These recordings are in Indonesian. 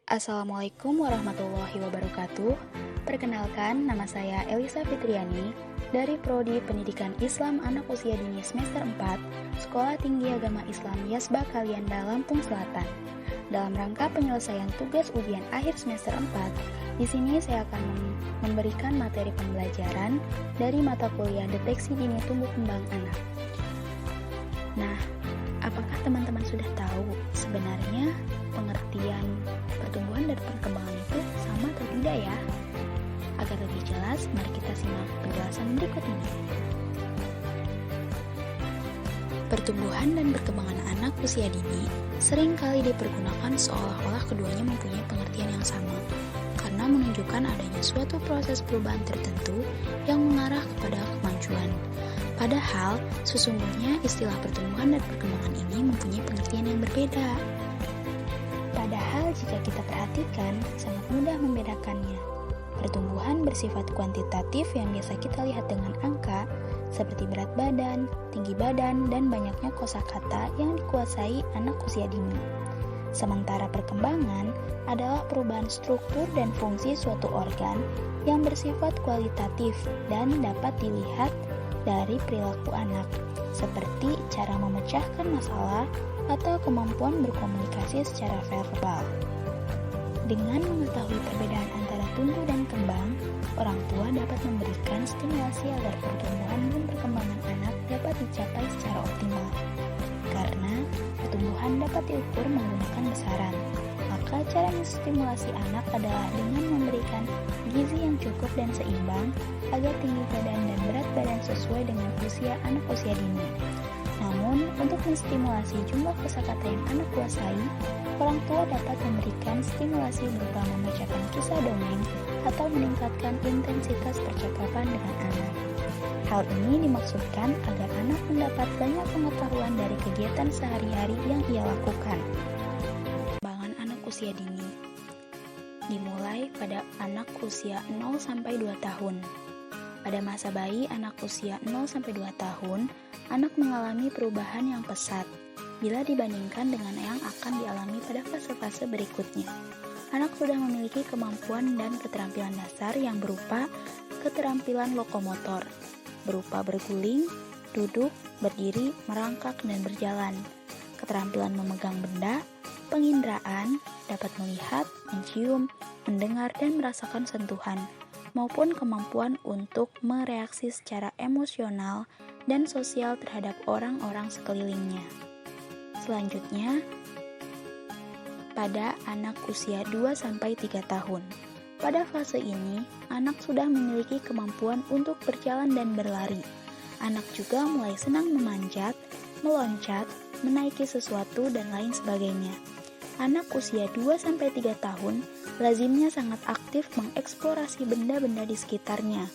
Assalamualaikum warahmatullahi wabarakatuh. Perkenalkan, nama saya Elisa Fitriani dari Prodi Pendidikan Islam Anak Usia Dini Semester 4, Sekolah Tinggi Agama Islam Yasba Kalianda, Lampung Selatan. Dalam rangka penyelesaian tugas ujian akhir semester 4, di sini saya akan memberikan materi pembelajaran dari mata kuliah Deteksi Dini Tumbuh Kembang Anak. Nah, apakah teman-teman sudah tahu sebenarnya pengertian pertumbuhan dan perkembangan itu sama atau tidak ya? Agar lebih jelas, mari kita simak penjelasan berikut ini. Pertumbuhan dan perkembangan anak usia dini sering kali dipergunakan seolah-olah keduanya mempunyai pengertian yang sama, karena menunjukkan adanya suatu proses perubahan tertentu yang mengarah kepada kemajuan. Padahal, sesungguhnya istilah pertumbuhan dan perkembangan ini mempunyai pengertian yang berbeda. Padahal jika kita perhatikan, sangat mudah membedakannya. Pertumbuhan bersifat kuantitatif yang biasa kita lihat dengan angka, seperti berat badan, tinggi badan, dan banyaknya kosakata yang dikuasai anak usia dini. Sementara perkembangan adalah perubahan struktur dan fungsi suatu organ yang bersifat kualitatif dan dapat dilihat dari perilaku anak, seperti cara memecahkan masalah atau kemampuan berkomunikasi secara verbal. Dengan mengetahui perbedaan antara tumbuh dan kembang, orang tua dapat memberikan stimulasi agar pertumbuhan dan perkembangan anak dapat dicapai secara optimal. Karena pertumbuhan dapat diukur menggunakan besaran, maka cara menstimulasi anak adalah dengan memberikan gizi yang cukup dan seimbang agar tinggi badan dan berat badan sesuai dengan usia anak usia dini. Namun, untuk menstimulasi jumlah kosakata yang anak kuasai, orang tua dapat memberikan stimulasi berupa membacakan kisah dongeng atau meningkatkan intensitas percakapan dengan anak. Hal ini dimaksudkan agar anak mendapat banyak pengetahuan dari kegiatan sehari-hari yang ia lakukan. Perkembangan anak usia dini dimulai pada anak usia 0-2 tahun. Pada masa bayi anak usia 0-2 tahun, anak mengalami perubahan yang pesat bila dibandingkan dengan yang akan dialami pada fase-fase berikutnya. Anak sudah memiliki kemampuan dan keterampilan dasar yang berupa keterampilan lokomotor, berupa berguling, duduk, berdiri, merangkak, dan berjalan. Keterampilan memegang benda, penginderaan, dapat melihat, mencium, mendengar, dan merasakan sentuhan, maupun kemampuan untuk mereaksi secara emosional dan sosial terhadap orang-orang sekelilingnya. Selanjutnya, pada anak usia 2-3 tahun. Pada fase ini, anak sudah memiliki kemampuan untuk berjalan dan berlari. Anak juga mulai senang memanjat, meloncat, menaiki sesuatu, dan lain sebagainya. Anak usia 2-3 tahun lazimnya sangat aktif mengeksplorasi benda-benda di sekitarnya.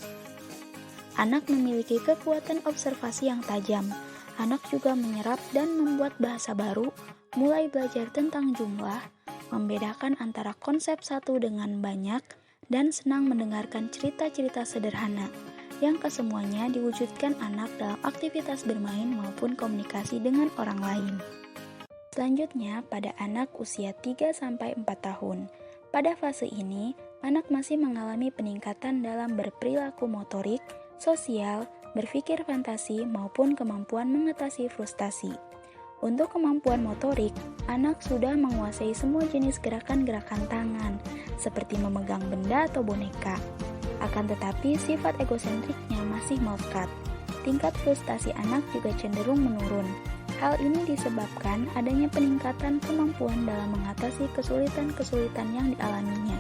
Anak memiliki kekuatan observasi yang tajam. Anak juga menyerap dan membuat bahasa baru, mulai belajar tentang jumlah, membedakan antara konsep satu dengan banyak, dan senang mendengarkan cerita-cerita sederhana, yang kesemuanya diwujudkan anak dalam aktivitas bermain maupun komunikasi dengan orang lain. Selanjutnya, pada anak usia 3-4 tahun. Pada fase ini, anak masih mengalami peningkatan dalam berperilaku motorik, sosial, berpikir fantasi, maupun kemampuan mengatasi frustasi. Untuk kemampuan motorik, anak sudah menguasai semua jenis gerakan-gerakan tangan, seperti memegang benda atau boneka. Akan tetapi, sifat egosentriknya masih melekat. Tingkat frustasi anak juga cenderung menurun. Hal ini disebabkan adanya peningkatan kemampuan dalam mengatasi kesulitan-kesulitan yang dialaminya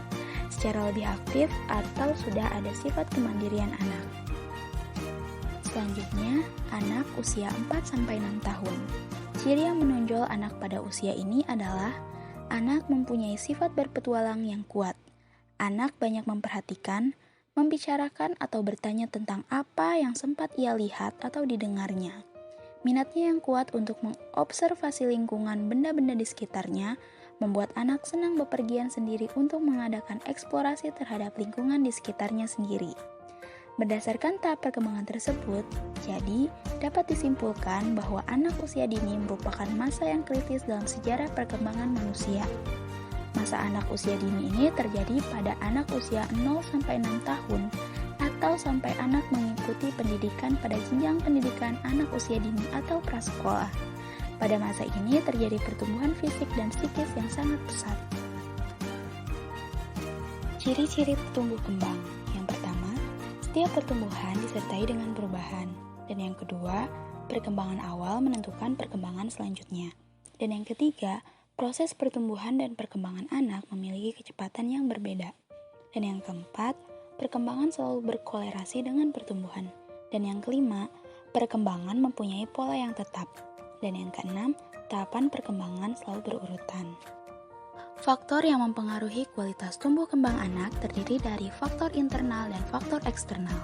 secara lebih aktif atau sudah ada sifat kemandirian anak. Selanjutnya, anak usia 4-6 tahun. Ciri yang menonjol anak pada usia ini adalah anak mempunyai sifat berpetualang yang kuat. Anak banyak memperhatikan, membicarakan atau bertanya tentang apa yang sempat ia lihat atau didengarnya. Minatnya yang kuat untuk mengobservasi lingkungan benda-benda di sekitarnya membuat anak senang bepergian sendiri untuk mengadakan eksplorasi terhadap lingkungan di sekitarnya sendiri. Berdasarkan tahap perkembangan tersebut, jadi dapat disimpulkan bahwa anak usia dini merupakan masa yang kritis dalam sejarah perkembangan manusia. Masa anak usia dini ini terjadi pada anak usia 0-6 tahun atau sampai anak mengikuti pendidikan pada jenjang pendidikan anak usia dini atau prasekolah. Pada masa ini terjadi pertumbuhan fisik dan psikis yang sangat pesat. Ciri-ciri tumbuh kembang. Yang pertama, setiap pertumbuhan disertai dengan perubahan. Dan yang kedua, perkembangan awal menentukan perkembangan selanjutnya. Dan yang ketiga, proses pertumbuhan dan perkembangan anak memiliki kecepatan yang berbeda. Dan yang keempat, perkembangan selalu berkolerasi dengan pertumbuhan. Dan yang kelima, perkembangan mempunyai pola yang tetap. Dan yang keenam, tahapan perkembangan selalu berurutan. Faktor yang mempengaruhi kualitas tumbuh kembang anak terdiri dari faktor internal dan faktor eksternal.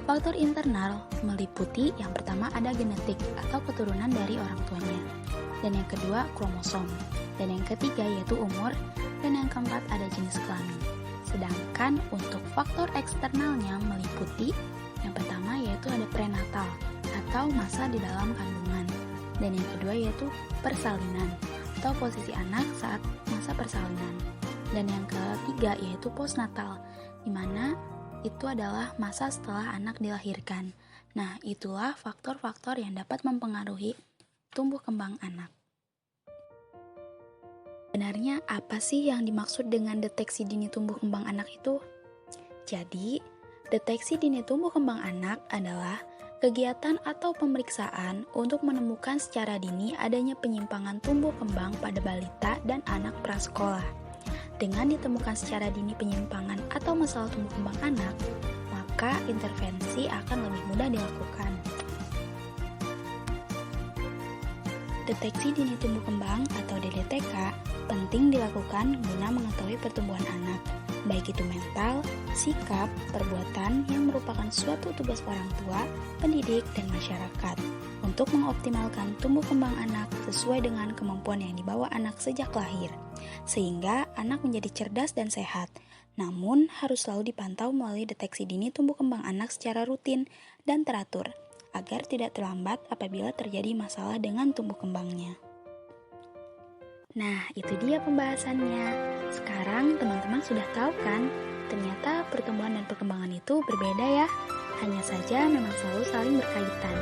Faktor internal meliputi yang pertama ada genetik atau keturunan dari orang tuanya, dan yang kedua kromosom, dan yang ketiga yaitu umur, dan yang keempat ada jenis kelamin. Sedangkan untuk faktor eksternalnya meliputi yang pertama yaitu ada prenatal atau masa di dalam kandungan, dan yang kedua yaitu persalinan atau posisi anak saat masa persalinan, dan yang ketiga yaitu postnatal, di mana itu adalah masa setelah anak dilahirkan. Nah, itulah faktor-faktor yang dapat mempengaruhi tumbuh kembang anak. Sebenarnya apa sih yang dimaksud dengan deteksi dini tumbuh kembang anak itu? Jadi, deteksi dini tumbuh kembang anak adalah kegiatan atau pemeriksaan untuk menemukan secara dini adanya penyimpangan tumbuh kembang pada balita dan anak prasekolah. Dengan ditemukan secara dini penyimpangan atau masalah tumbuh kembang anak, maka intervensi akan lebih mudah dilakukan. Deteksi dini tumbuh kembang atau DDTK penting dilakukan guna mengetahui pertumbuhan anak, baik itu mental, sikap, perbuatan yang merupakan suatu tugas orang tua, pendidik, dan masyarakat untuk mengoptimalkan tumbuh kembang anak sesuai dengan kemampuan yang dibawa anak sejak lahir, sehingga anak menjadi cerdas dan sehat. Namun, harus selalu dipantau melalui deteksi dini tumbuh kembang anak secara rutin dan teratur, agar tidak terlambat apabila terjadi masalah dengan tumbuh kembangnya. Nah, itu dia pembahasannya. Sekarang teman-teman sudah tahu kan, ternyata pertumbuhan dan perkembangan itu berbeda ya. Hanya saja memang selalu saling berkaitan.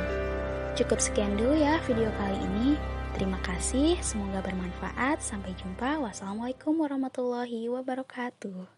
Cukup sekian dulu ya video kali ini. Terima kasih, semoga bermanfaat. Sampai jumpa. Wassalamualaikum warahmatullahi wabarakatuh.